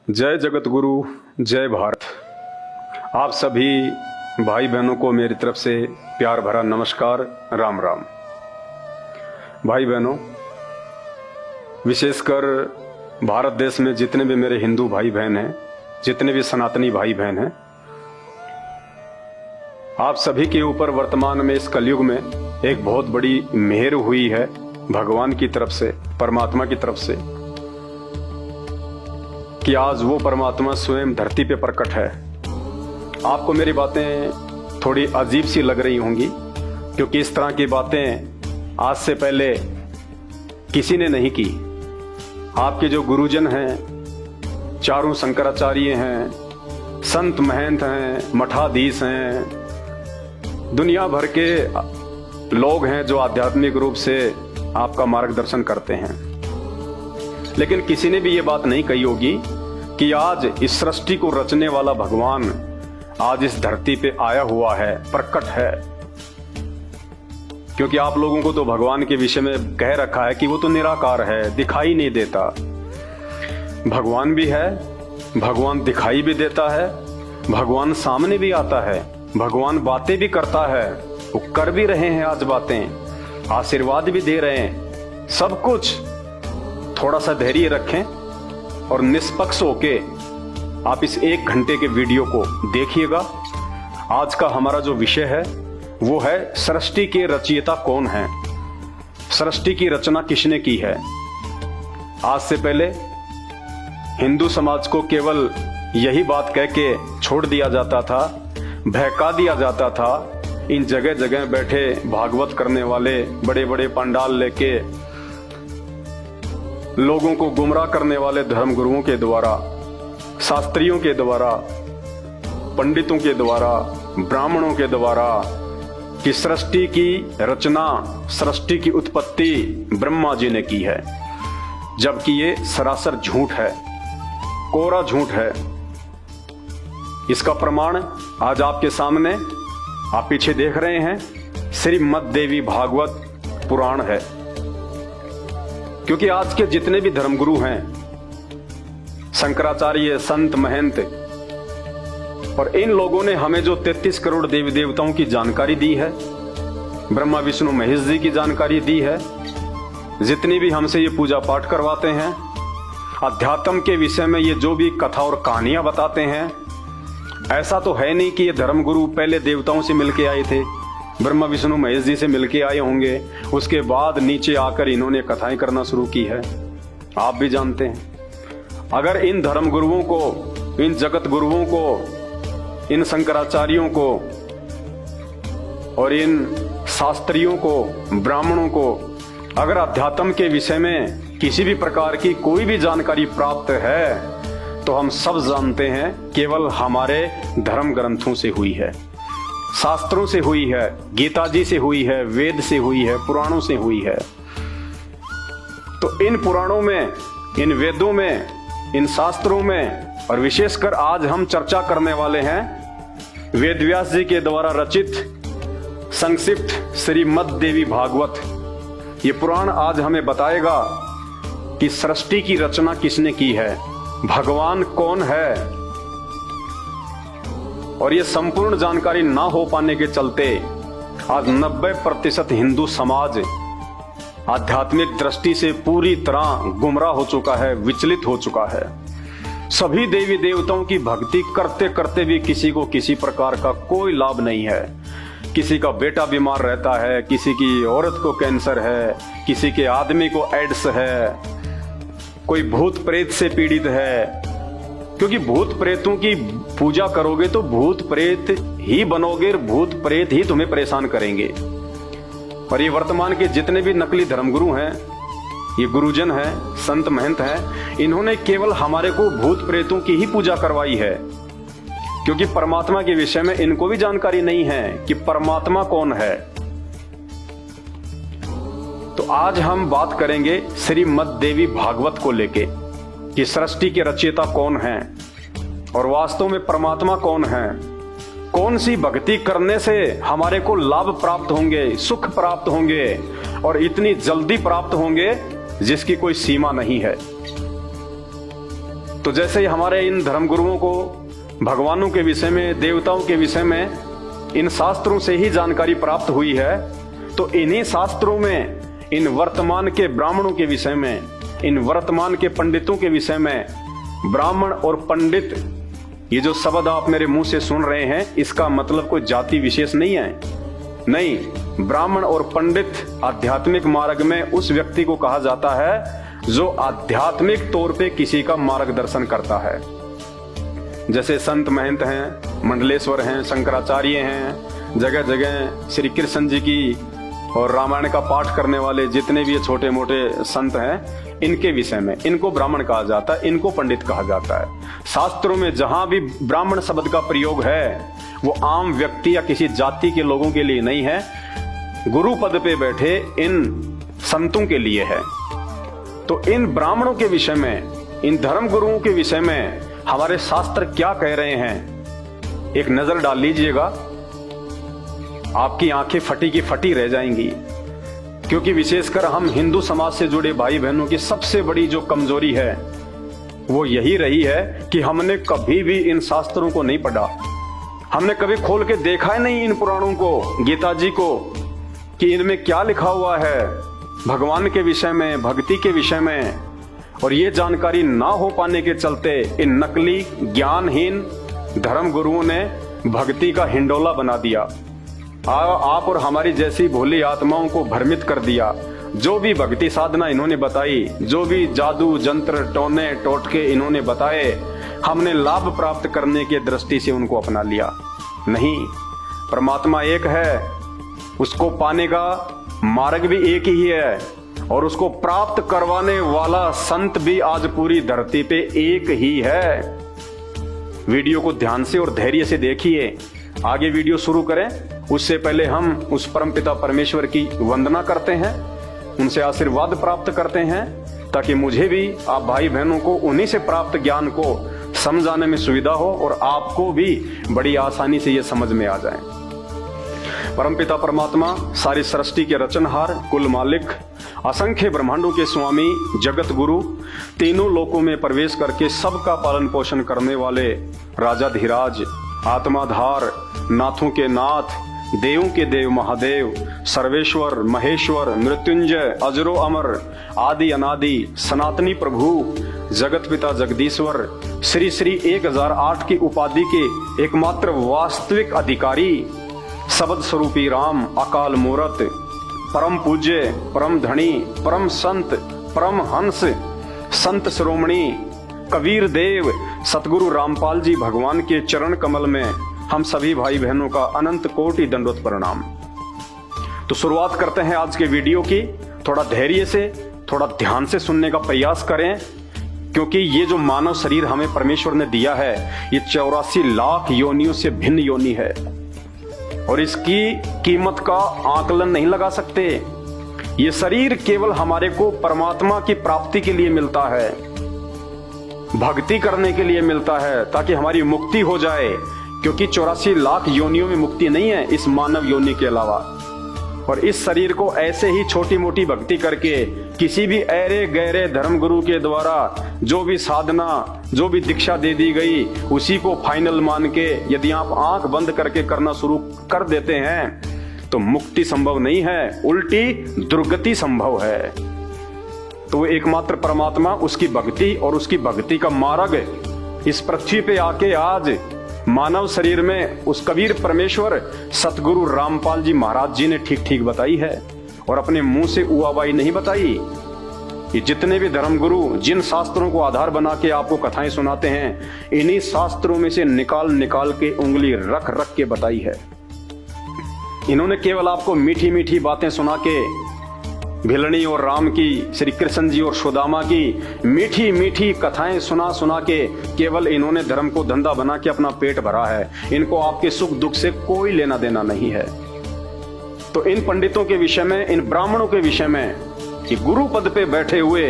जय जगत गुरु, जय भारत। आप सभी भाई बहनों को मेरी तरफ से प्यार भरा नमस्कार, राम राम। भाई बहनों, विशेषकर भारत देश में जितने भी मेरे हिंदू भाई बहन हैं, जितने भी सनातनी भाई बहन हैं, आप सभी के ऊपर वर्तमान में इस कलयुग में एक बहुत बड़ी मेहर हुई है भगवान की तरफ से, परमात्मा की तरफ से, कि आज वो परमात्मा स्वयं धरती पे प्रकट है। आपको मेरी बातें थोड़ी अजीब सी लग रही होंगी, क्योंकि इस तरह की बातें आज से पहले किसी ने नहीं की। आपके जो गुरुजन हैं, चारों शंकराचार्य हैं, संत महंत हैं, मठाधीश हैं, दुनिया भर के लोग हैं जो आध्यात्मिक रूप से आपका मार्गदर्शन करते हैं, लेकिन किसी ने भी ये बात नहीं कही होगी कि आज इस सृष्टि को रचने वाला भगवान आज इस धरती पे आया हुआ है, प्रकट है। क्योंकि आप लोगों को तो भगवान के विषय में कह रखा है कि वो तो निराकार है, दिखाई नहीं देता। भगवान भी है, भगवान दिखाई भी देता है, भगवान सामने भी आता है, भगवान बातें भी करता है, वो कर भी रहे हैं आज बातें, आशीर्वाद भी दे रहे हैं, सब कुछ। थोड़ा सा धैर्य रखें और निष्पक्ष होके आप इस 1 घंटे के वीडियो को देखिएगा। आज का हमारा जो विषय है वो है सृष्टि के रचयिता कौन है, सृष्टि की रचना किसने की है। आज से पहले हिंदू समाज को केवल यही बात कह के छोड़ दिया जाता था, बहका दिया जाता था। इन जगह जगह बैठे भागवत करने वाले, बड़े बड़े पंडाल लेके लोगों को गुमराह करने वाले धर्मगुरुओं के द्वारा, शास्त्रियों के द्वारा, पंडितों के द्वारा, ब्राह्मणों के द्वारा कि सृष्टि की रचना, सृष्टि की उत्पत्ति ब्रह्मा जी ने की है, जबकि ये सरासर झूठ है, कोरा झूठ है। इसका प्रमाण आज आपके सामने आप पीछे देख रहे हैं, श्रीमद् देवी भागवत पुराण है। क्योंकि आज के जितने भी धर्मगुरु हैं, शंकराचार्य, संत महंत, और इन लोगों ने हमें जो 33 करोड़ देवी देवताओं की जानकारी दी है, ब्रह्मा विष्णु महेश जी की जानकारी दी है, जितनी भी हमसे ये पूजा पाठ करवाते हैं, अध्यात्म के विषय में ये जो भी कथा और कहानियां बताते हैं, ऐसा तो है नहीं कि ये धर्मगुरु पहले देवताओं से मिलके आए थे, ब्रह्मा विष्णु महेश जी से मिलके आए होंगे, उसके बाद नीचे आकर इन्होंने कथाएं करना शुरू की है। आप भी जानते हैं, अगर इन धर्मगुरुओं को, इन जगत गुरुओं को, इन शंकराचार्यों को और इन शास्त्रियों को, ब्राह्मणों को अगर अध्यात्म के विषय में किसी भी प्रकार की कोई भी जानकारी प्राप्त है, तो हम सब जानते हैं केवल हमारे धर्म ग्रंथों से हुई है, शास्त्रों से हुई है, गीता जी से हुई है, वेद से हुई है, पुराणों से हुई है। तो इन पुराणों में, इन वेदों में, इन शास्त्रों में, और विशेषकर आज हम चर्चा करने वाले हैं वेद व्यास जी के द्वारा रचित संक्षिप्त श्रीमद् देवी भागवत। ये पुराण आज हमें बताएगा कि सृष्टि की रचना किसने की है, भगवान कौन है। और ये संपूर्ण जानकारी ना हो पाने के चलते आज 90% हिंदू समाज आध्यात्मिक दृष्टि से पूरी तरह गुमराह हो चुका है, विचलित हो चुका है। सभी देवी देवताओं की भक्ति करते करते भी किसी को किसी प्रकार का कोई लाभ नहीं है। किसी का बेटा बीमार रहता है, किसी की औरत को कैंसर है, किसी के आदमी को एड्स है, कोई भूत प्रेत से पीड़ित है। क्योंकि भूत प्रेतों की पूजा करोगे तो भूत प्रेत ही बनोगे, भूत प्रेत ही तुम्हें परेशान करेंगे। और ये वर्तमान के जितने भी नकली धर्मगुरु हैं, ये गुरुजन हैं, संत महंत हैं, इन्होंने केवल हमारे को भूत प्रेतों की ही पूजा करवाई है। क्योंकि परमात्मा के विषय में इनको भी जानकारी नहीं है कि परमात्मा कौन है। तो आज हम बात करेंगे श्रीमद् देवी भागवत को लेके कि सृष्टि के रचयिता कौन है और वास्तव में परमात्मा कौन है, कौन सी भक्ति करने से हमारे को लाभ प्राप्त होंगे, सुख प्राप्त होंगे और इतनी जल्दी प्राप्त होंगे जिसकी कोई सीमा नहीं है। तो जैसे ही हमारे इन धर्मगुरुओं को भगवानों के विषय में, देवताओं के विषय में इन शास्त्रों से ही जानकारी प्राप्त हुई है, तो इन्हीं शास्त्रों में इन वर्तमान के ब्राह्मणों के विषय में, इन वर्तमान के पंडितों के विषय में, ब्राह्मण और पंडित, ये जो शब्द आप मेरे मुंह से सुन रहे हैं, इसका मतलब कोई जाति विशेष नहीं है। नहीं, ब्राह्मण और पंडित आध्यात्मिक मार्ग में उस व्यक्ति को कहा जाता है जो आध्यात्मिक तौर पे किसी का मार्गदर्शन करता है। जैसे संत महंत हैं, मंडलेश्वर हैं, शंकराचार्य हैं, जगह जगह श्री कृष्ण जी की और रामायण का पाठ करने वाले जितने भी छोटे मोटे संत हैं, इनके विषय में इनको ब्राह्मण कहा जाता है, इनको पंडित कहा जाता है। शास्त्रों में जहां भी ब्राह्मण शब्द का प्रयोग है वो आम व्यक्ति या किसी जाति के लोगों के लिए नहीं है, गुरु पद पे बैठे इन संतों के लिए है। तो इन ब्राह्मणों के विषय में, इन धर्म गुरुओं के विषय में हमारे शास्त्र क्या कह रहे हैं, एक नजर डाल लीजिएगा। आपकी आंखें फटी की फटी रह जाएंगी, क्योंकि विशेषकर हम हिंदू समाज से जुड़े भाई बहनों की सबसे बड़ी जो कमजोरी है वो यही रही है कि हमने कभी भी इन शास्त्रों को नहीं पढ़ा। हमने कभी खोल के देखा ही नहीं इन पुराणों को, गीता जी को, कि इनमें क्या लिखा हुआ है भगवान के विषय में, भक्ति के विषय में। और ये जानकारी ना हो पाने के चलते इन नकली ज्ञानहीन धर्म गुरुओं ने भक्ति का हिंडोला बना दिया। आप और हमारी जैसी भोली आत्माओं को भ्रमित कर दिया। जो भी भक्ति साधना इन्होंने बताई, जो भी जादू जंत्र टोने टोटके इन्होंने बताए, हमने लाभ प्राप्त करने के दृष्टि से उनको अपना लिया। नहीं, परमात्मा एक है, उसको पाने का मार्ग भी एक ही है, और उसको प्राप्त करवाने वाला संत भी आज पूरी धरती पे एक ही है। वीडियो को ध्यान से और धैर्य से देखिए। आगे वीडियो शुरू करें उससे पहले हम उस परमपिता परमेश्वर की वंदना करते हैं, उनसे आशीर्वाद प्राप्त करते हैं, ताकि मुझे भी, आप भाई बहनों को उन्हीं से प्राप्त ज्ञान को समझाने में सुविधा हो और आपको भी बड़ी आसानी से ये समझ में आ जाए। परमपिता परमात्मा सारी सृष्टि के रचनहार, कुल मालिक, असंख्य ब्रह्मांडों के स्वामी, जगत गुरु, तीनों लोकों में प्रवेश करके सबका पालन पोषण करने वाले राजाधिराज, आत्माधार, नाथों के नाथ, देवों के देव महादेव, सर्वेश्वर, महेश्वर, मृत्युंजय, अजरो अमर, आदि अनादि, सनातनी प्रभु, जगत पिता जगदीश्वर, श्री श्री 1008 की उपाधि के एकमात्र वास्तविक अधिकारी, शब्द स्वरूपी राम, अकाल मूरत, परम पूज्य, परम धनी, परम संत, परम हंस, संत शिरोमणि, कबीर देव, सतगुरु रामपाल जी भगवान के चरण कमल में हम सभी भाई बहनों का अनंत कोटि दंडवत प्रणाम। तो शुरुआत करते हैं आज के वीडियो की। थोड़ा धैर्य से, थोड़ा ध्यान से सुनने का प्रयास करें, क्योंकि ये जो मानव शरीर हमें परमेश्वर ने दिया है, ये 84 लाख योनियों से भिन्न योनि है, और इसकी कीमत का आकलन नहीं लगा सकते। ये शरीर केवल हमारे को परमात्मा की प्राप्ति के लिए मिलता है, भक्ति करने के लिए मिलता है, ताकि हमारी मुक्ति हो जाए, क्योंकि 84 लाख योनियों में मुक्ति नहीं है इस मानव योनि के अलावा। और इस शरीर को ऐसे ही छोटी मोटी भक्ति करके, किसी भी ऐरे गहरे धर्म गुरु के द्वारा जो भी साधना, जो भी दीक्षा दे दी गई, उसी को फाइनल मान के यदि आप आंख बंद करके करना शुरू कर देते हैं तो मुक्ति संभव नहीं है, उल्टी दुर्गति संभव है। तो वो एकमात्र परमात्मा, उसकी भक्ति और उसकी भक्ति का मार्ग इस पृथ्वी पे आके आज मानव शरीर में उस कबीर परमेश्वर सतगुरु रामपाल जी महाराज जी ने ठीक ठीक बताई है, और अपने मुंह से उआबाई नहीं बताई। ये जितने भी धर्मगुरु जिन शास्त्रों को आधार बना के आपको कथाएं सुनाते हैं, इन्हीं शास्त्रों में से निकाल निकाल के उंगली रख रख के बताई है। इन्होंने केवल आपको मीठी मीठी बातें सुना के, भिलनी और राम की, श्री कृष्ण जी और सुदामा की मीठी मीठी कथाएं सुना सुना के केवल इन्होंने धर्म को धंधा बना के अपना पेट भरा है। इनको आपके सुख दुख से कोई लेना देना नहीं है। तो इन पंडितों के विषय में, इन ब्राह्मणों के विषय में, कि गुरु पद पे बैठे हुए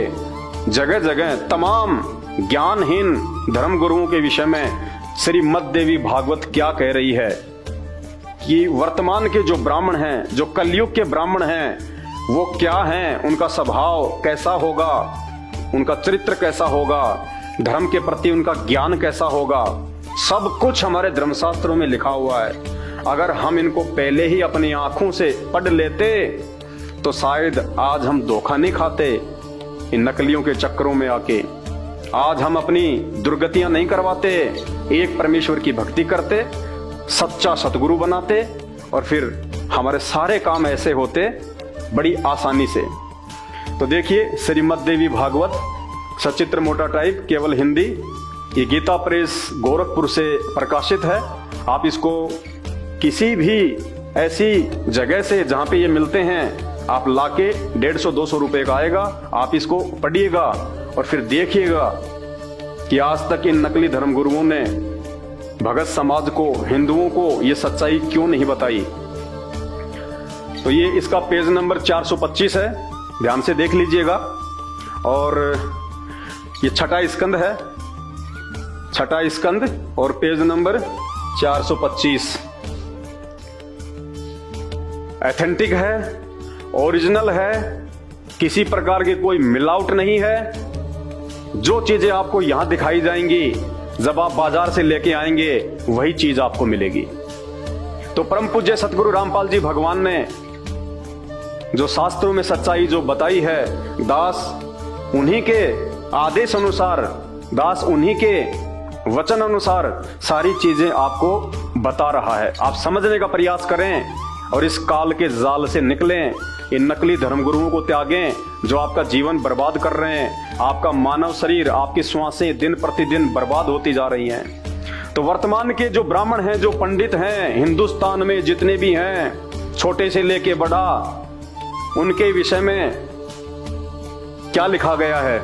जगह जगह तमाम ज्ञानहीन धर्म गुरुओं के विषय में श्रीमद् देवी भागवत क्या कह रही है कि वर्तमान के जो ब्राह्मण हैं, जो कलयुग के ब्राह्मण हैं, वो क्या हैं, उनका स्वभाव कैसा होगा, उनका चरित्र कैसा होगा, धर्म के प्रति उनका ज्ञान कैसा होगा, सब कुछ हमारे धर्मशास्त्रों में लिखा हुआ है। अगर हम इनको पहले ही अपनी आंखों से पढ़ लेते तो शायद आज हम धोखा नहीं खाते इन नकलियों के चक्करों में आके। आज हम अपनी दुर्गतियां नहीं करवाते, एक परमेश्वर की भक्ति करते, सच्चा सतगुरु बनाते और फिर हमारे सारे काम ऐसे होते बड़ी आसानी से। तो देखिए, श्रीमद् देवी भागवत सचित्र मोटा टाइप, केवल हिंदी, ये गीता प्रेस गोरखपुर से प्रकाशित है। आप इसको किसी भी ऐसी जगह से जहां पे ये मिलते हैं आप लाके 150-200 रुपए का आएगा, आप इसको पढ़िएगा और फिर देखिएगा कि आज तक इन नकली धर्मगुरुओं ने भगत समाज को, हिंदुओं को ये सच्चाई क्यों नहीं बताई। तो ये इसका पेज नंबर 425 है, ध्यान से देख लीजिएगा। और ये छठा स्कंद है, छठा स्कंद और पेज नंबर 425। एथेंटिक है, ओरिजिनल है, किसी प्रकार की कोई मिलावट नहीं है। जो चीजें आपको यहां दिखाई जाएंगी जब आप बाजार से लेके आएंगे वही चीज आपको मिलेगी। तो परम पूज्य सतगुरु रामपाल जी भगवान ने जो शास्त्रों में सच्चाई जो बताई है, दास उन्हीं के आदेश अनुसार, दास उन्हीं के वचन अनुसार सारी चीजें आपको बता रहा है। आप समझने का प्रयास करें और इस काल के जाल से निकलें, इन नकली धर्मगुरुओं को त्यागें जो आपका जीवन बर्बाद कर रहे हैं। आपका मानव शरीर, आपकी श्वासें दिन प्रतिदिन बर्बाद होती जा रही हैं। तो वर्तमान के जो ब्राह्मण हैं, जो पंडित हैं हिंदुस्तान में जितने भी हैं, छोटे से लेके बड़ा, उनके विषय में क्या लिखा गया है।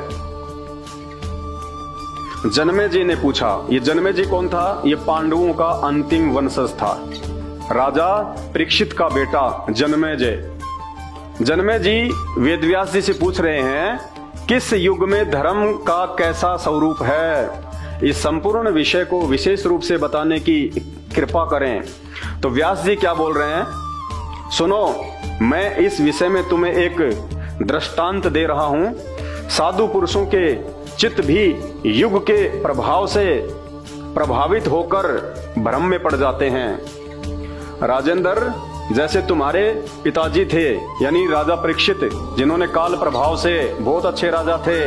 जन्मेजय ने पूछा, ये जन्मेजय कौन था? ये पांडवों का अंतिम वंशज था, राजा परीक्षित का बेटा जन्मेजय। जन्मेजय वेदव्यास जी से पूछ रहे हैं किस युग में धर्म का कैसा स्वरूप है, इस संपूर्ण विषय को विशेष रूप से बताने की कृपा करें। तो व्यास जी क्या बोल रहे हैं, सुनो, मैं इस विषय में तुम्हें एक दृष्टांत दे रहा हूं। साधु पुरुषों के चित्त भी युग के प्रभाव से प्रभावित होकर भ्रम में पड़ जाते हैं। राजेंद्र, जैसे तुम्हारे पिताजी थे यानी राजा परीक्षित, जिन्होंने काल प्रभाव से, बहुत अच्छे राजा थे,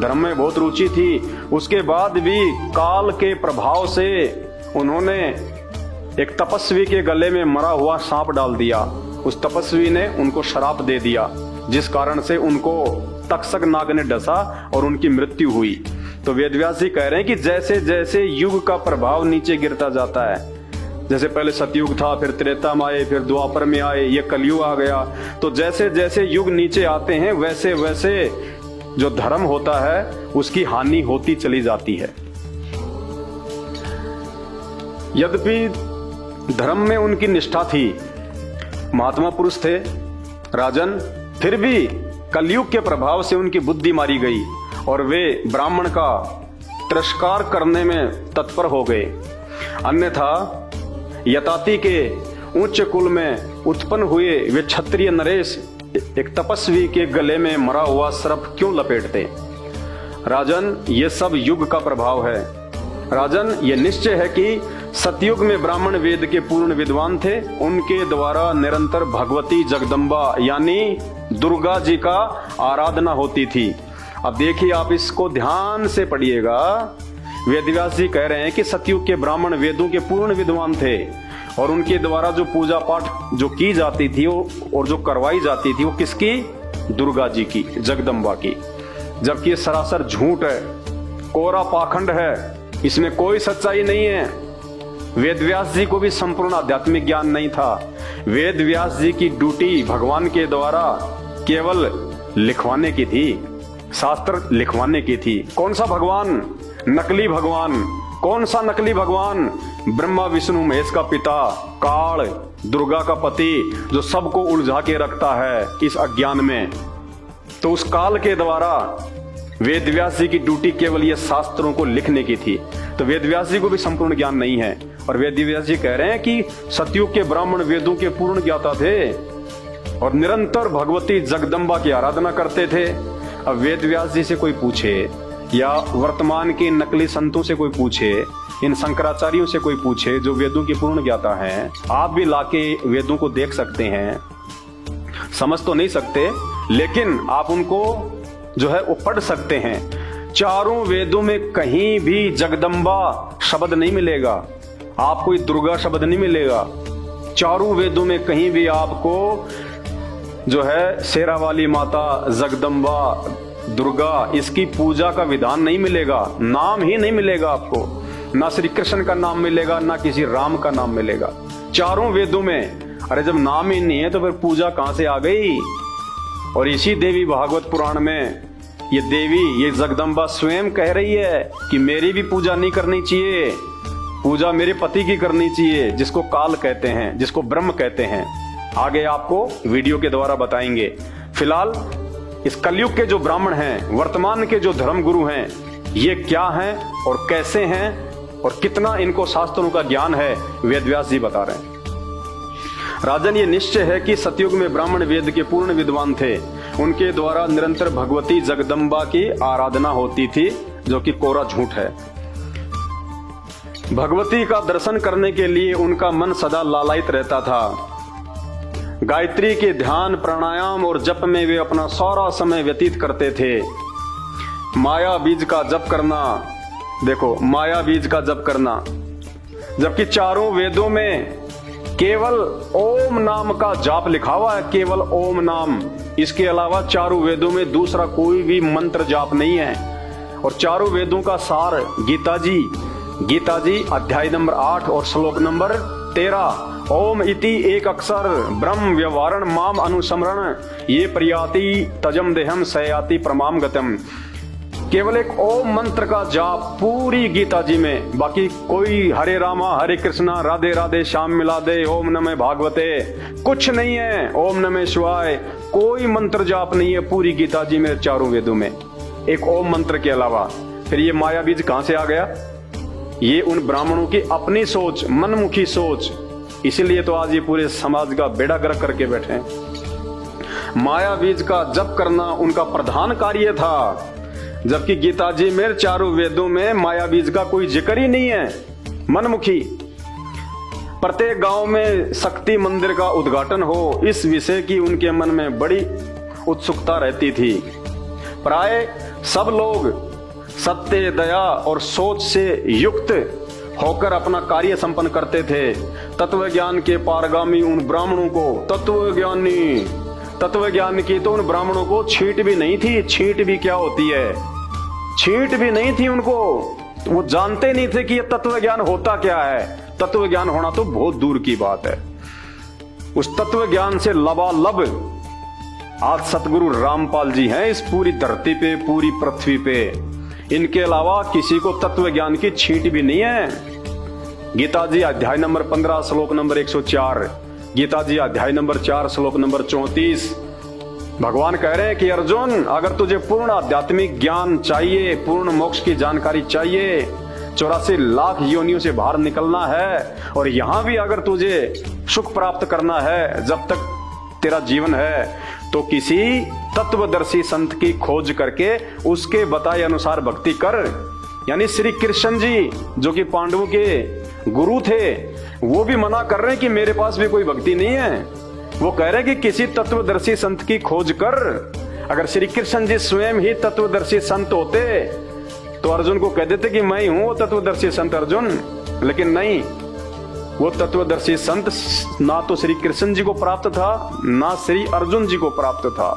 धर्म में बहुत रुचि थी, उसके बाद भी काल के प्रभाव से उन्होंने एक तपस्वी के गले में मरा हुआ सांप डाल दिया। उस तपस्वी ने उनको श्राप दे दिया, जिस कारण से उनको तक्षक नाग ने डसा और उनकी मृत्यु हुई। तो वेदव्यास जी कह रहे हैं कि जैसे जैसे युग का प्रभाव नीचे गिरता जाता है, जैसे पहले सतयुग था, फिर त्रेता में आए, फिर द्वापर में आए, ये कलयुग आ गया, तो जैसे जैसे युग नीचे आते हैं वैसे वैसे जो धर्म होता है उसकी हानि होती चली जाती है। यद्यपि धर्म में उनकी निष्ठा थी, महात्मा पुरुष थे राजन, फिर भी कलयुग के प्रभाव से उनकी बुद्धि मारी गई और वे ब्राह्मण का तिरस्कार करने में तत्पर हो गए। अन्यथा यताति के उच्च कुल में उत्पन्न हुए वे क्षत्रिय नरेश एक तपस्वी के गले में मरा हुआ सर्प क्यों लपेटते? राजन, ये सब युग का प्रभाव है। राजन, ये निश्चय है कि सतयुग में ब्राह्मण वेद के पूर्ण विद्वान थे, उनके द्वारा निरंतर भगवती जगदम्बा यानी दुर्गा जी का आराधना होती थी। अब देखिए, आप इसको ध्यान से पढ़िएगा। वेदव्यास जी कह रहे हैं कि सतयुग के ब्राह्मण वेदों के पूर्ण विद्वान थे और उनके द्वारा जो पूजा पाठ जो की जाती थी और जो करवाई जाती थी वो किसकी? दुर्गा जी की, जगदम्बा की। जबकि ये सरासर झूठ है, कोरा पाखंड है, इसमें कोई सच्चाई नहीं है। वेदव्यास जी को भी संपूर्ण आध्यात्मिक ज्ञान नहीं था। वेदव्यास जी की ड्यूटी भगवान के द्वारा केवल लिखवाने की थी, शास्त्र लिखवाने की थी। कौन सा भगवान? नकली भगवान। कौन सा नकली भगवान? ब्रह्मा विष्णु महेश का पिता, काल, दुर्गा का पति, जो सबको उलझा के रखता है इस अज्ञान में। तो उस काल के द्वारा वेदव्यास जी की ड्यूटी केवल ये शास्त्रों को लिखने की थी। तो वेदव्यास जी को भी संपूर्ण ज्ञान नहीं है और वेदव्यास जी कह रहे हैं कि सतयुग के ब्राह्मण वेदों के पूर्ण ज्ञाता थे और निरंतर भगवती जगदम्बा की आराधना करते थे। अब वेदव्यास जी से कोई पूछे या वर्तमान के नकली संतों से कोई पूछे, इन शंकराचार्यों से कोई पूछे जो वेदों की पूर्ण ज्ञाता हैं, आप भी लाके वेदों को देख सकते हैं। समझ तो नहीं सकते, लेकिन आप उनको जो है वो पढ़ सकते हैं। चारों वेदों में कहीं भी जगदम्बा शब्द नहीं मिलेगा, आपको दुर्गा शब्द नहीं मिलेगा। चारों वेदों में कहीं भी आपको जो है शेरा वाली माता, जगदम्बा, दुर्गा, इसकी पूजा का विधान नहीं मिलेगा, नाम ही नहीं मिलेगा आपको। ना श्री कृष्ण का नाम मिलेगा, ना किसी राम का नाम मिलेगा चारों वेदों में। अरे जब नाम ही नहीं है तो फिर पूजा कहां से आ गई? और इसी देवी भागवत पुराण में ये देवी, ये जगदम्बा स्वयं कह रही है कि मेरी भी पूजा नहीं करनी चाहिए, पूजा मेरे पति की करनी चाहिए, जिसको काल कहते हैं, जिसको ब्रह्म कहते हैं। आगे आपको वीडियो के द्वारा बताएंगे। फिलहाल इस कलयुग के जो ब्राह्मण हैं, वर्तमान के जो धर्म गुरु हैं, ये क्या हैं और कैसे हैं और कितना इनको शास्त्रों का ज्ञान है, वेदव्यास जी बता रहे हैं। राजन, ये निश्चय है कि सतयुग में ब्राह्मण वेद के पूर्ण विद्वान थे। उनके द्वारा निरंतर भगवती जगदम्बा की आराधना होती थी, जो कि कोरा झूठ है। भगवती का दर्शन करने के लिए उनका मन सदा लालायित रहता था। गायत्री के ध्यान, प्राणायाम और जप में वे अपना सारा समय व्यतीत करते थे। माया बीज का जप करना, देखो माया बीज का जप करना, जबकि चारों वेदों में केवल ओम नाम का जाप लिखा हुआ है, केवल ओम नाम। इसके अलावा चारों वेदों में दूसरा कोई भी मंत्र जाप नहीं है। और चारों वेदों का सार गीता जी अध्याय नंबर 8 और श्लोक नंबर 13, ओम इति एक अक्षर ब्रह्म व्यवहारण माम अनुसमरण ये प्रियाति तजम देहम सयाति प्रमाम गतम। केवल एक ओम मंत्र का जाप पूरी गीता जी में, बाकी कोई हरे रामा हरे कृष्णा राधे राधे श्याम मिला दे ओम नमः भागवते कुछ नहीं है। ओम नमः शिवाय कोई मंत्र जाप नहीं है पूरी गीता जी में, चारों वेदों में, एक ओम मंत्र के अलावा। फिर ये माया बीज कहां से आ गया? ये उन ब्राह्मणों की अपनी सोच, मनमुखी सोच, इसीलिए तो आज ये पूरे समाज का बेड़ा गर्क करके बैठे हैं। माया बीज का जप करना उनका प्रधान कार्य था, जबकि गीता जी में चारों वेदों में माया बीज का कोई जिक्र ही नहीं है। मनमुखी, प्रत्येक गांव में शक्ति मंदिर का उद्घाटन हो, इस विषय की उनके मन में बड़ी उत्सुकता रहती थी। प्राय सब लोग सत्य, दया और सोच से युक्त होकर अपना कार्य संपन्न करते थे। तत्व ज्ञान के पारगामी उन ब्राह्मणों को तत्व ज्ञान की तो उन ब्राह्मणों को छींट भी नहीं थी। छींट भी क्या होती है? छींट भी नहीं थी उनको। वो जानते नहीं थे कि ये तत्व ज्ञान होता क्या है। तत्व ज्ञान होना तो बहुत दूर की बात है। उस तत्व ज्ञान से लबालब आज सतगुरु रामपाल जी हैं इस पूरी धरती पे, पूरी पृथ्वी पे। इनके अलावा किसी को तत्व ज्ञान की छींट भी नहीं है। गीता जी अध्याय नंबर 15 श्लोक नंबर 104, गीता जी अध्याय नंबर 4 श्लोक नंबर 34, भगवान कह रहे हैं कि अर्जुन, अगर तुझे पूर्ण आध्यात्मिक ज्ञान चाहिए, पूर्ण मोक्ष की जानकारी चाहिए, 84 लाख योनियों से बाहर निकलना है, और यहां भी अगर तुझे सुख प्राप्त करना है जब तक तेरा जीवन है, तो किसी तत्वदर्शी संत की खोज करके उसके बताए अनुसार भक्ति कर। यानी श्री कृष्ण जी जो कि पांडवों के गुरु थे, वो भी मना कर रहे हैं कि मेरे पास भी कोई भक्ति नहीं है। वो कह रहे हैं कि किसी तत्वदर्शी संत की खोज कर। अगर श्री कृष्ण जी स्वयं ही तत्वदर्शी संत होते तो अर्जुन को कह देते कि मैं ही हूं वो तत्वदर्शी संत अर्जुन, लेकिन नहीं, वो तत्वदर्शी संत ना तो श्री कृष्ण जी को प्राप्त था, ना श्री अर्जुन जी को प्राप्त था।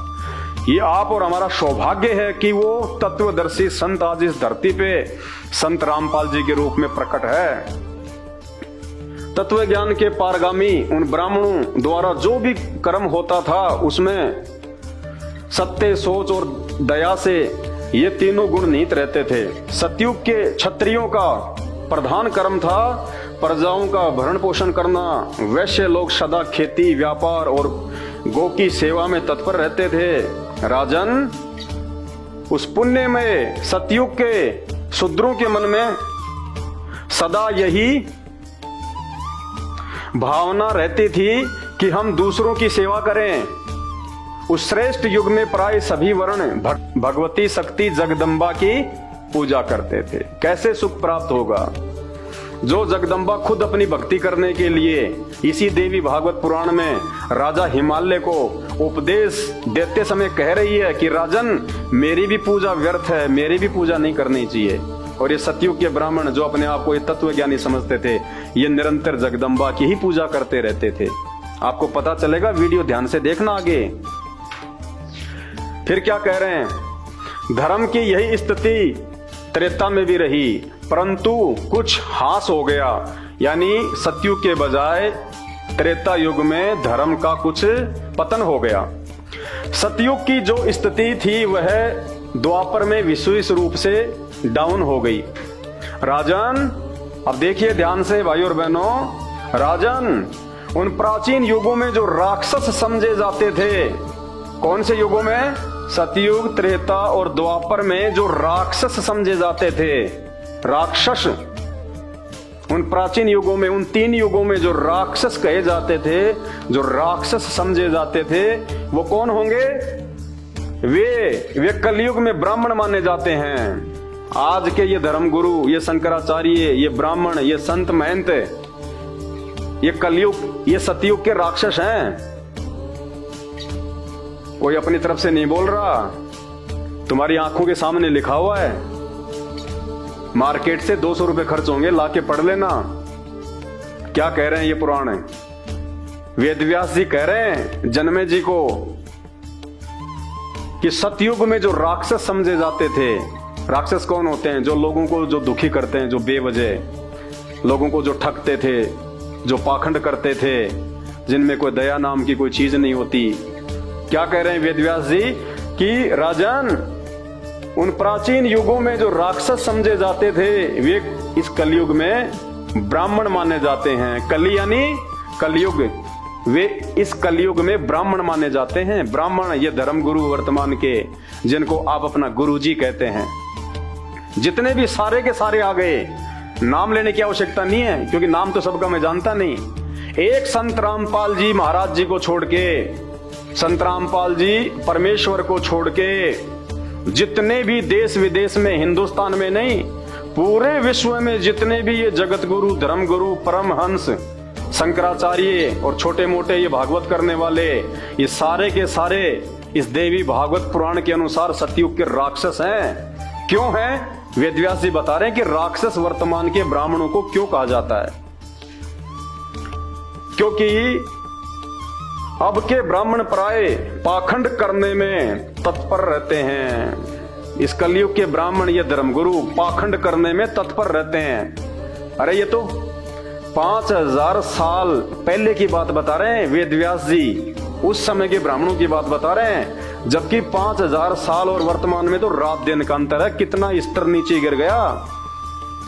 ये आप और हमारा सौभाग्य है कि वो तत्वदर्शी संत आज इस धरती पे संत रामपाल जी के रूप में प्रकट है। तत्व ज्ञान के पारगामी उन ब्राह्मणों द्वारा जो भी कर्म होता था उसमें सत्य, सोच और दया से ये तीनों गुण निहित रहते थे। सतयुग के क्षत्रियों का प्रधान कर्म था प्रजाओं का भरण पोषण करना। वैश्य लोग सदा खेती, व्यापार और गौ की सेवा में तत्पर रहते थे। राजन, उस पुण्य में सतयुग के शूद्रों के मन में सदा यही भावना रहती थी कि हम दूसरों की सेवा करें। उस श्रेष्ठ युग में प्राय सभी वर्ण भगवती शक्ति जगदम्बा की पूजा करते थे। कैसे सुख प्राप्त होगा? जो जगदम्बा खुद अपनी भक्ति करने के लिए इसी देवी भागवत पुराण में राजा हिमालय को उपदेश देते समय कह रही है कि राजन, मेरी भी पूजा व्यर्थ है, मेरी भी पूजा नहीं करनी चाहिए। और ये सतयुग के ब्राह्मण जो अपने आप को ये तत्वज्ञानी समझते थे, ये निरंतर जगदम्बा की ही पूजा करते रहते थे। आपको पता चलेगा, वीडियो ध्यान से देखना आगे। फिर क्या कह रहे हैं? धर्म की यही स्थिति त्रेता में भी रही, परंतु कुछ हास हो गया। यानी सतयुग के बजाय त्रेता युग में धर्म का कुछ पतन हो गया। सतयुग की जो स्थिति थी वह द्वापर में विशेष रूप से डाउन हो गई। राजन, अब देखिए ध्यान से भाई और बहनों, राजन, उन प्राचीन युगों में जो राक्षस समझे जाते थे, कौन से युगों में? सतयुग, त्रेता और द्वापर में जो राक्षस समझे जाते थे, राक्षस, उन प्राचीन युगों में, उन 3 युगों में जो राक्षस कहे जाते थे, जो राक्षस समझे जाते थे, वो कौन होंगे? वे कलयुग में ब्राह्मण माने जाते हैं। आज के ये धर्मगुरु, ये शंकराचार्य, ये ब्राह्मण, ये संत महंत, ये कलयुग, ये सतयुग के राक्षस हैं। कोई अपनी तरफ से नहीं बोल रहा, तुम्हारी आंखों के सामने लिखा हुआ है। मार्केट से 200 रुपए खर्च होंगे, लाके पढ़ लेना। क्या कह रहे हैं ये पुराण? वेदव्यास जी कह रहे हैं जन्मे जी को कि सतयुग में जो राक्षस समझे जाते थे, राक्षस कौन होते हैं? जो लोगों को जो दुखी करते हैं, जो बेवजह लोगों को जो ठगते थे, जो पाखंड करते थे, जिनमें कोई दया नाम की कोई चीज नहीं होती। क्या कह रहे हैं वेदव्यास जी कि राजन, उन प्राचीन युगों में जो राक्षस समझे जाते थे, वे इस कलयुग में ब्राह्मण माने जाते हैं। कली यानी कलयुग, वे इस कलयुग में ब्राह्मण माने जाते हैं। ब्राह्मण ये धर्मगुरु वर्तमान के, जिनको आप अपना गुरुजी कहते हैं। जितने भी सारे के सारे आ गए, नाम लेने की आवश्यकता नहीं है, क्योंकि नाम तो सबका मैं जानता नहीं। एक संत रामपाल जी महाराज जी को छोड़ के, संत रामपाल जी परमेश्वर को छोड़ के, जितने भी देश विदेश में, हिंदुस्तान में नहीं, पूरे विश्व में जितने भी ये जगत गुरु, धर्म गुरु, परमहंस, शंकराचार्य और छोटे मोटे ये भागवत करने वाले, ये सारे के सारे इस देवी भागवत पुराण के अनुसार सतयुग के राक्षस हैं। क्यों हैं? वेदव्यास जी बता रहे हैं कि राक्षस वर्तमान के ब्राह्मणों को क्यों कहा जाता है। क्योंकि अब के ब्राह्मण प्राय पाखंड करने में तत्पर रहते हैं। इस कलयुग के ब्राह्मण, ये धर्मगुरु पाखंड करने में तत्पर रहते हैं। अरे ये तो 5000 साल पहले की बात बता रहे हैं वेदव्यास जी, उस समय के ब्राह्मणों की बात बता रहे हैं। जबकि 5000 साल और वर्तमान में तो रात दिन का अंतर है। कितना स्तर नीचे गिर गया।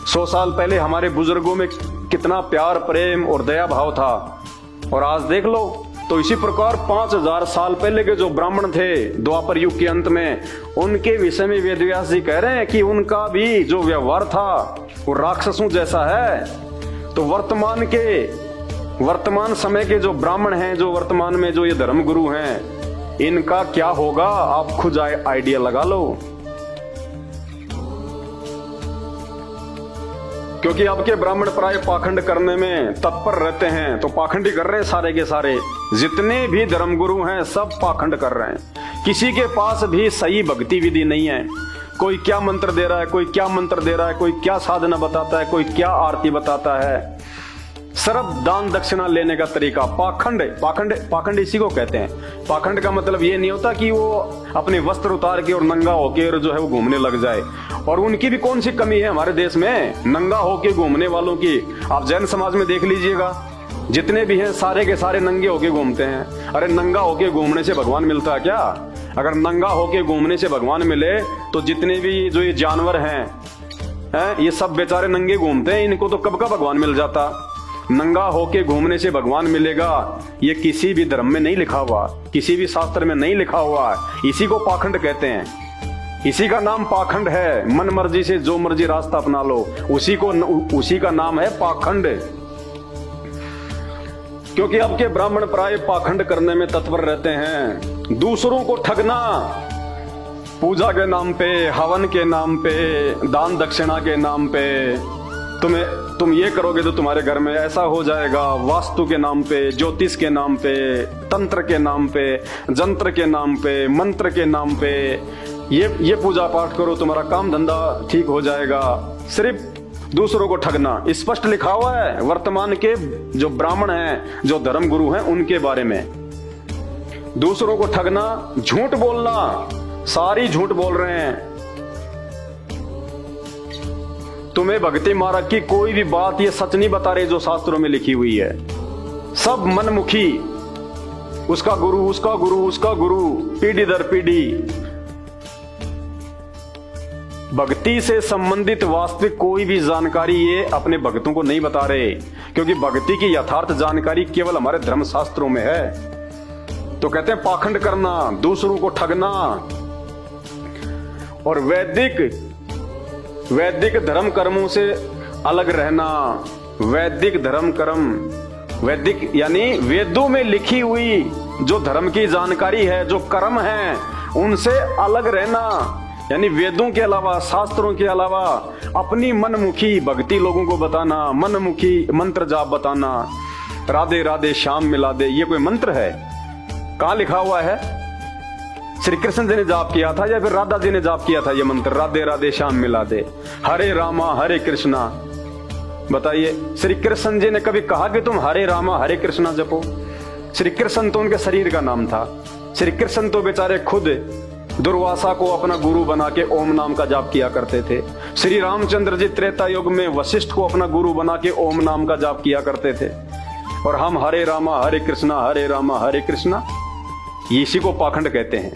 100 साल पहले हमारे बुजुर्गों में कितना प्यार, प्रेम और दया भाव था, और आज देख लो। तो इसी प्रकार 5000 साल पहले के जो ब्राह्मण थे द्वापर युग के अंत में, उनके विषय में वेदव्यास जी कह रहे हैं कि उनका भी जो व्यवहार था वो राक्षसों जैसा है। तो वर्तमान समय के जो ब्राह्मण हैं, जो वर्तमान में जो ये धर्मगुरु हैं, इनका क्या होगा आप खुद आइडिया लगा लो। क्योंकि अब के ब्राह्मण प्राय पाखंड करने में तत्पर रहते हैं। तो पाखंड ही कर रहे हैं सारे के सारे, जितने भी धर्मगुरु हैं सब पाखंड कर रहे हैं। किसी के पास भी सही भक्ति विधि नहीं है। कोई क्या मंत्र दे रहा है, कोई क्या मंत्र दे रहा है, कोई क्या साधना बताता है, कोई क्या आरती बताता है। सिर्फ दान दक्षिणा लेने का तरीका। पाखंड इसी को कहते हैं। पाखंड का मतलब ये नहीं होता कि वो अपने वस्त्र उतार के और नंगा होके और जो है वो घूमने लग जाए। और उनकी भी कौन सी कमी है हमारे देश में, नंगा होके घूमने वालों की। आप जैन समाज में देख लीजिएगा, जितने भी हैं सारे के सारे नंगे होके घूमते हैं। अरे नंगा होके घूमने से भगवान मिलता है क्या? अगर नंगा होके घूमने से भगवान मिले तो जितने भी जो ये जानवर हैं ये सब बेचारे नंगे घूमते हैं, इनको तो कब का भगवान मिल जाता। नंगा होके घूमने से भगवान मिलेगा, ये किसी भी धर्म में नहीं लिखा हुआ, किसी भी शास्त्र में नहीं लिखा हुआ। इसी को पाखंड कहते हैं। इसी का नाम पाखंड है। मन मर्जी से जो मर्जी रास्ता अपना लो, उसी का नाम है पाखंड। क्योंकि अब के ब्राह्मण प्राय पाखंड करने में तत्पर रहते हैं। दूसरों को ठगना, पूजा के नाम पे, हवन के नाम पे, दान दक्षिणा के नाम पे तुम ये करोगे तो तुम्हारे घर में ऐसा हो जाएगा, वास्तु के नाम पे, ज्योतिष के नाम पे, तंत्र के नाम पे, जंत्र के नाम पे, मंत्र के नाम पे ये पूजा पाठ करो, तुम्हारा काम धंधा ठीक हो जाएगा। सिर्फ दूसरों को ठगना स्पष्ट लिखा हुआ है वर्तमान के जो ब्राह्मण हैं, जो धर्म गुरु हैं, उनके बारे में। दूसरों को ठगना, झूठ बोलना, सारी झूठ बोल रहे हैं। तुम्हें भक्ति मार्ग की कोई भी बात ये सच नहीं बता रहे जो शास्त्रों में लिखी हुई है। सब मनमुखी, उसका गुरु, उसका गुरु, उसका गुरु, पीढ़ी दर पीढ़ी। भक्ति से संबंधित वास्तविक कोई भी जानकारी ये अपने भक्तों को नहीं बता रहे, क्योंकि भक्ति की यथार्थ जानकारी केवल हमारे धर्म शास्त्रों में है। तो कहते हैं पाखंड करना, दूसरों को ठगना और वैदिक धर्म कर्मों से अलग रहना। वैदिक धर्म कर्म, वैदिक यानी वेदों में लिखी हुई जो धर्म की जानकारी है, जो कर्म है, उनसे अलग रहना। यानी वेदों के अलावा, शास्त्रों के अलावा अपनी मनमुखी भक्ति लोगों को बताना, मनमुखी मंत्र जाप बताना। राधे राधे श्याम मिला दे, ये कोई मंत्र है? कहां लिखा हुआ है? श्री कृष्ण जी ने जाप किया था या फिर राधा जी ने जाप किया था ये मंत्र, राधे राधे श्याम मिला दे, हरे रामा हरे कृष्णा? बताइए, श्री कृष्ण जी ने कभी कहा कि तुम हरे रामा हरे कृष्णा जपो? श्री कृष्ण तो उनके शरीर का नाम था। श्री कृष्ण तो बेचारे खुद दुर्वासा को अपना गुरु बना के ओम नाम का जाप किया करते थे। श्री रामचंद्र जी त्रेता युग में वशिष्ठ को अपना गुरु बना के ओम नाम का जाप किया करते थे। और हम हरे रामा हरे कृष्णा, हरे रामा हरे कृष्णा, इसी को पाखंड कहते हैं।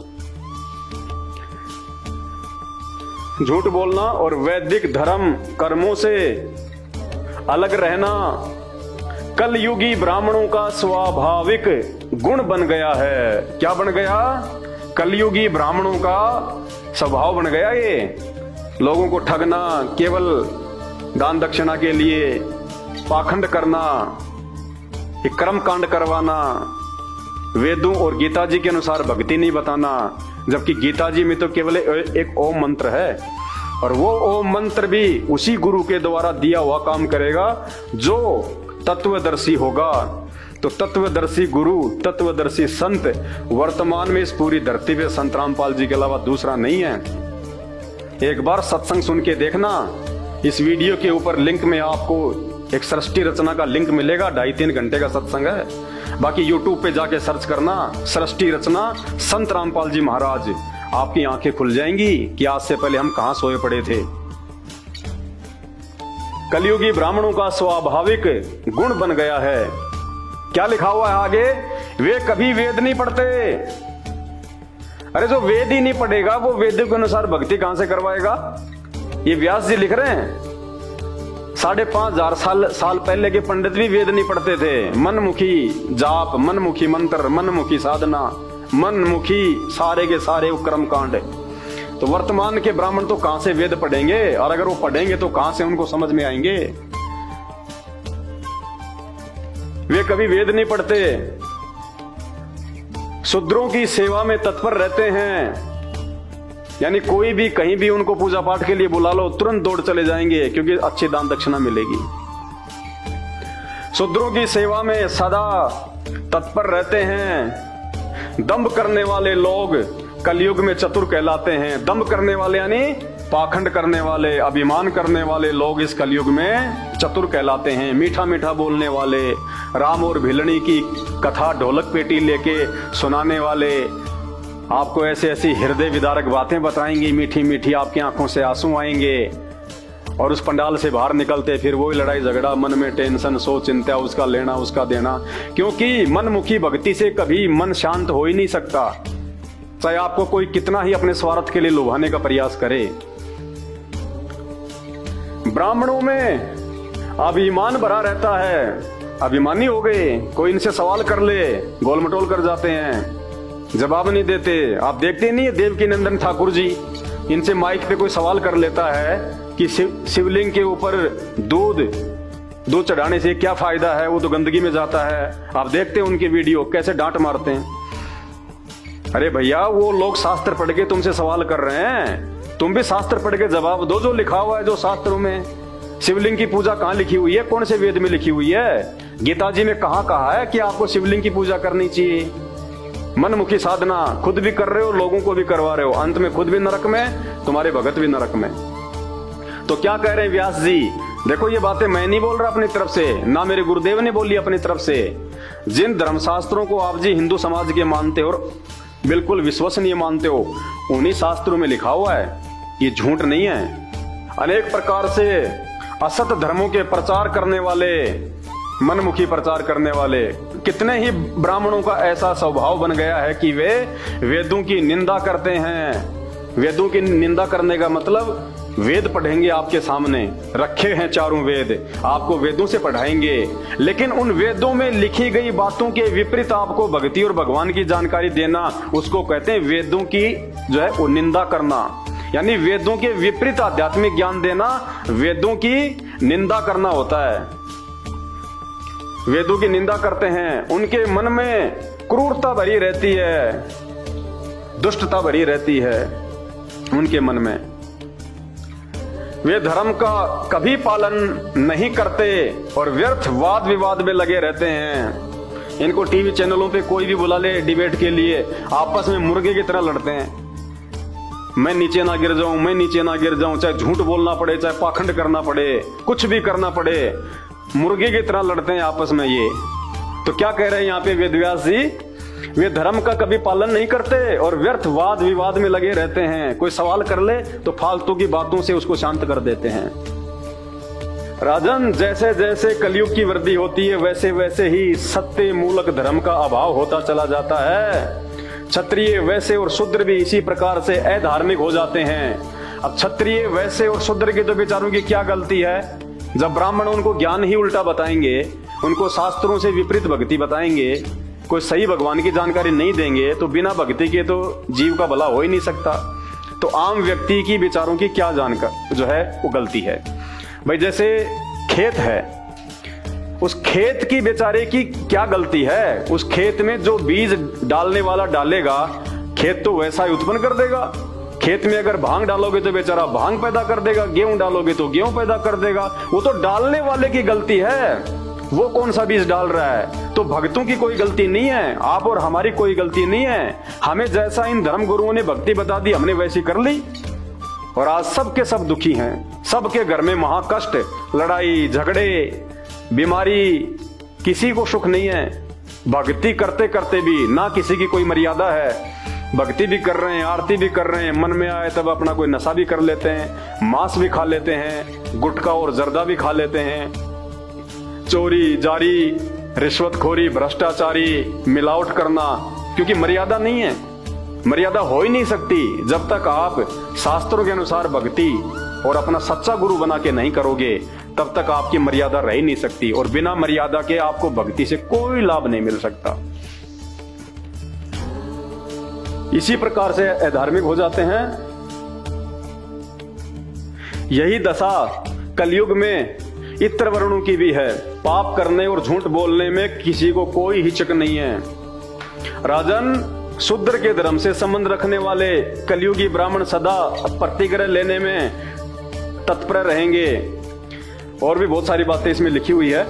झूठ बोलना और वैदिक धर्म कर्मों से अलग रहना कलयुगी ब्राह्मणों का स्वाभाविक गुण बन गया है। क्या बन गया? कलयुगी ब्राह्मणों का स्वभाव बन गया ये। लोगों को ठगना, केवल दान दक्षिणा के लिए पाखंड करना, कर्म कांड करवाना, वेदों और गीता जी के अनुसार भक्ति नहीं बताना, जबकि गीता जी में तो केवल एक ओम मंत्र है, और वो ओम मंत्र भी उसी गुरु के द्वारा दिया हुआ काम करेगा जो तत्वदर्शी होगा। तो तत्वदर्शी गुरु, तत्वदर्शी संत वर्तमान में इस पूरी धरती पे संत रामपाल जी के अलावा दूसरा नहीं है। एक बार सत्संग सुन के देखना। इस वीडियो के ऊपर लिंक में आपको एक सृष्टि रचना का लिंक मिलेगा, 2.5-3 घंटे का सत्संग है। बाकी YouTube पे जाके सर्च करना सृष्टि रचना संत रामपाल जी महाराज, आपकी आंखें खुल जाएंगी कि आज से पहले हम कहां सोए पड़े थे। कलयुगी ब्राह्मणों का स्वाभाविक गुण बन गया है। क्या लिखा हुआ है आगे? वे कभी वेद नहीं पढ़ते। अरे जो वेद ही नहीं पढ़ेगा वो वेद के अनुसार भक्ति कहां से करवाएगा? ये व्यास जी लिख रहे हैं। 5,500 साल पहले के पंडित भी वेद नहीं पढ़ते थे। मनमुखी जाप, मनमुखी मंत्र, मनमुखी साधना, मनमुखी सारे के सारे कर्म कांड। तो वर्तमान के ब्राह्मण तो कहां से वेद पढ़ेंगे? और अगर वो पढ़ेंगे तो कहां से उनको समझ में आएंगे? वे कभी वेद नहीं पढ़ते। शूद्रों की सेवा में तत्पर रहते हैं। यानी कोई भी कहीं भी उनको पूजा पाठ के लिए बुला लो, तुरंत दौड़ चले जाएंगे, क्योंकि अच्छी दान दक्षिणा मिलेगी। शूद्रों की सेवा में सदा तत्पर रहते हैं। दंभ करने वाले लोग कलयुग में चतुर कहलाते हैं। दंभ करने वाले यानी पाखंड करने वाले, अभिमान करने वाले लोग इस कलयुग में चतुर कहलाते हैं। मीठा मीठा बोलने वाले, राम और भिलनी की कथा ढोलक पेटी लेके सुनाने वाले, आपको ऐसे ऐसी हृदय विदारक बातें बताएंगे, मीठी मीठी, आपकी आंखों से आंसू आएंगे। और उस पंडाल से बाहर निकलते फिर वही लड़ाई झगड़ा, मन में टेंशन, सो चिंता, उसका लेना उसका देना। क्योंकि मनमुखी भक्ति से कभी मन शांत हो ही नहीं सकता, चाहे आपको कोई कितना ही अपने स्वार्थ के लिए लुभाने का प्रयास करे। ब्राह्मणों में अभिमान भरा रहता है। अभिमानी हो गए, कोई इनसे सवाल कर ले गोल मटोल कर जाते हैं, जवाब नहीं देते। आप देखते नहीं है देवकी नंदन ठाकुर जी, इनसे माइक पे कोई सवाल कर लेता है कि शिवलिंग के ऊपर दूध चढ़ाने से क्या फायदा है, वो तो गंदगी में जाता है। आप देखते हैं उनके वीडियो कैसे डांट मारते हैं। अरे भैया, वो लोग शास्त्र पढ़ के तुमसे सवाल कर रहे हैं, तुम भी शास्त्र पढ़ के जवाब दो जो लिखा हुआ है जो शास्त्रों में। शिवलिंग की पूजा कहाँ लिखी हुई है, कौन से वेद में लिखी हुई है? गीता जी में कहाँ कहा है कि आपको शिवलिंग की पूजा करनी चाहिए? मनमुखी साधना खुद भी कर रहे हो, लोगों को भी करवा रहे हो, अंत में खुद भी नरक में, तुम्हारे भगत भी नरक में। तो क्या कह रहे हैं व्यास जी? देखो, ये बातें मैं नहीं बोल रहा अपनी तरफ से, ना मेरे गुरुदेव ने बोली अपनी तरफ से। जिन धर्मशास्त्रों को आप जी हिंदू समाज के मानते हो और बिल्कुल विश्वसनीय मानते हो, उन्हीं शास्त्रों में लिखा हुआ है, ये झूठ नहीं है। अनेक प्रकार से असत धर्मों के प्रचार करने वाले, मनमुखी प्रचार करने वाले कितने ही ब्राह्मणों का ऐसा स्वभाव बन गया है कि वे वेदों की निंदा करते हैं। वेदों की निंदा करने का मतलब, वेद पढ़ेंगे आपके सामने, रखे हैं चारों वेद, आपको वेदों से पढ़ाएंगे, लेकिन उन वेदों में लिखी गई बातों के विपरीत आपको भक्ति और भगवान की जानकारी देना, उसको कहते हैं वेदों की जो है वो निंदा करना। यानी वेदों के विपरीत आध्यात्मिक ज्ञान देना वेदों की निंदा करना होता है। वेदों की निंदा करते हैं, उनके मन में क्रूरता भरी रहती है, दुष्टता भरी रहती है उनके मन में। वे धर्म का कभी पालन नहीं करते और व्यर्थ वाद विवाद में लगे रहते हैं। इनको टीवी चैनलों पे कोई भी बुला ले डिबेट के लिए, आपस में मुर्गे की तरह लड़ते हैं। मैं नीचे ना गिर जाऊं, मैं नीचे ना गिर जाऊं, चाहे झूठ बोलना पड़े, चाहे पाखंड करना पड़े, कुछ भी करना पड़े, मुर्गे की तरह लड़ते हैं आपस में ये। तो क्या कह रहे हैं यहाँ पे वेदव्यास जी? वे धर्म का कभी पालन नहीं करते और व्यर्थ वाद विवाद में लगे रहते हैं। कोई सवाल कर ले तो फालतू की बातों से उसको शांत कर देते हैं। राजन, जैसे जैसे कलयुग की वृद्धि होती है वैसे वैसे ही सत्य मूलक धर्म का अभाव होता चला जाता है। क्षत्रिय, वैश्य और शूद्र भी इसी प्रकार से अधार्मिक हो जाते हैं। अब क्षत्रिय, वैश्य और शूद्र के तो बेचारों की क्या गलती है? जब ब्राह्मण उनको ज्ञान ही उल्टा बताएंगे, उनको शास्त्रों से विपरीत भक्ति बताएंगे, कोई सही भगवान की जानकारी नहीं देंगे, तो बिना भक्ति के तो जीव का भला हो ही नहीं सकता। तो आम व्यक्ति की विचारों की क्या जानकर जो है वो गलती है? भाई जैसे खेत है, उस खेत की बेचारे की क्या गलती है? उस खेत में जो बीज डालने वाला डालेगा, खेत तो वैसा ही उत्पन्न कर देगा। खेत में अगर भांग डालोगे तो बेचारा भांग पैदा कर देगा, गेहूं डालोगे तो गेहूं पैदा कर देगा। वो तो डालने वाले की गलती है, वो कौन सा बीज डाल रहा है। तो भक्तों की कोई गलती नहीं है, आप और हमारी कोई गलती नहीं है। हमें जैसा इन धर्म गुरुओं ने भक्ति बता दी, हमने वैसी कर ली और आज सबके सब दुखी हैं। सबके घर में महाकष्ट, लड़ाई झगड़े, बीमारी, किसी को सुख नहीं है। भक्ति करते करते भी ना किसी की कोई मर्यादा है। भक्ति भी कर रहे हैं, आरती भी कर रहे हैं, मन में आए तब अपना कोई नशा भी कर लेते हैं, मांस भी खा लेते हैं, गुटखा और जर्दा भी खा लेते हैं। चोरी जारी, रिश्वतखोरी, भ्रष्टाचारी, मिलावट करना, क्योंकि मर्यादा नहीं है। मर्यादा हो ही नहीं सकती जब तक आप शास्त्रों के अनुसार भक्ति और अपना सच्चा गुरु बना के नहीं करोगे, तब तक आपकी मर्यादा रह ही नहीं सकती। और बिना मर्यादा के आपको भक्ति से कोई लाभ नहीं मिल सकता। इसी प्रकार से अधार्मिक हो जाते हैं। यही दशा कलयुग में इत्र वर्णों की भी है। पाप करने और झूठ बोलने में किसी को कोई हिचक नहीं है। राजन, शूद्र के धर्म से संबंध रखने वाले कलयुगी ब्राह्मण सदा प्रतिग्रह लेने में तत्पर रहेंगे। और भी बहुत सारी बातें इसमें लिखी हुई है।